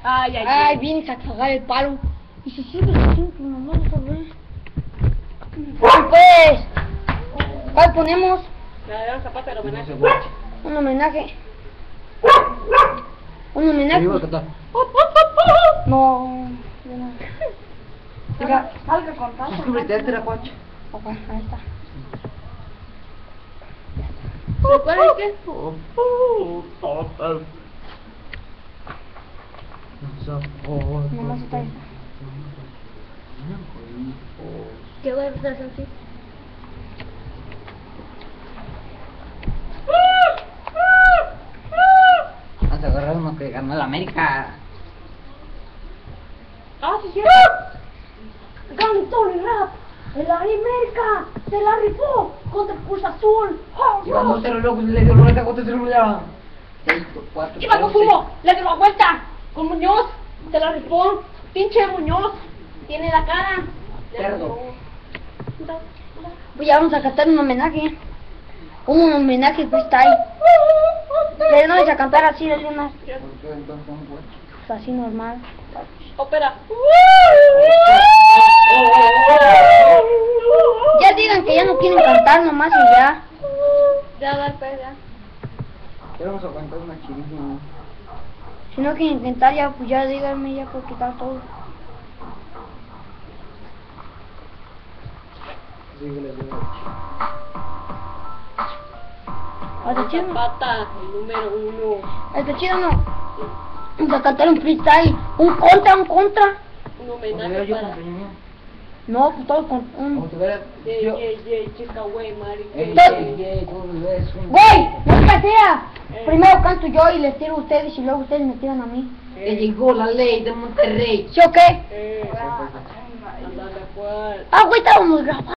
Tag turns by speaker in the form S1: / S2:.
S1: Ay,
S2: Ay, vienes a cagar el palo. Y se sube siempre, nomás a ver. Pues, ¿cuál ponemos?
S1: La de Zapata, el homenaje.
S2: Un homenaje. Un homenaje. No, yo no. Mira, salga con tanto.
S3: Suscríbete, Teracuache.
S2: Ok, ahí está.
S1: ¿Cuál es que?
S2: Nomás está ahí.
S1: ¿Qué voy a empezar a hacer así?
S3: Vas a agarrar uno que ganó la América.
S1: Ah, sí, sí.
S2: Ganó el rap. El América se la rifó contra el Cruz Azul.
S3: Llevando 0 locos, le dio vuelta contra el celular. 6 por 4.
S1: Iba con Fumo, le dio la vuelta. Con Muñoz, se la rifó. Pinche Muñoz, tiene la cara.
S3: Cerdo.
S2: Pues ya vamos a cantar un homenaje. Un homenaje freestyle. Le vamos a cantar así de unas.
S3: ¿Por qué entonces un guacho?
S2: Pues así normal.
S1: Ópera.
S2: Ya digan que ya no quieren cantar nomás y ya.
S1: Ya, da, pues, ya.
S3: Ya vamos a aguantar una chirilla.
S2: Si no quieren intentar ya, pues ya díganme ya por quitar todo.
S3: Síguele,
S2: Hasta chido no.
S1: Zapata, el número 1.
S2: Hasta chido no. Vamos a cantar un freestyle. Un contra.
S1: Un homenaje
S3: yo
S1: para.
S2: No, pues todo con
S3: Como
S2: un.
S3: te veas, yo.
S1: Chica, güey,
S3: Ey,
S1: marica.
S3: tú ves un.
S2: ¡Güey! ¡Nunca sea! Primero canto yo y les tiro a ustedes y luego ustedes me tiran a mí.
S3: Que llegó la ley de Monterrey.
S2: ¿Sí o qué?
S1: Ándale, pues.
S2: Ah, güey, estábamos grabando.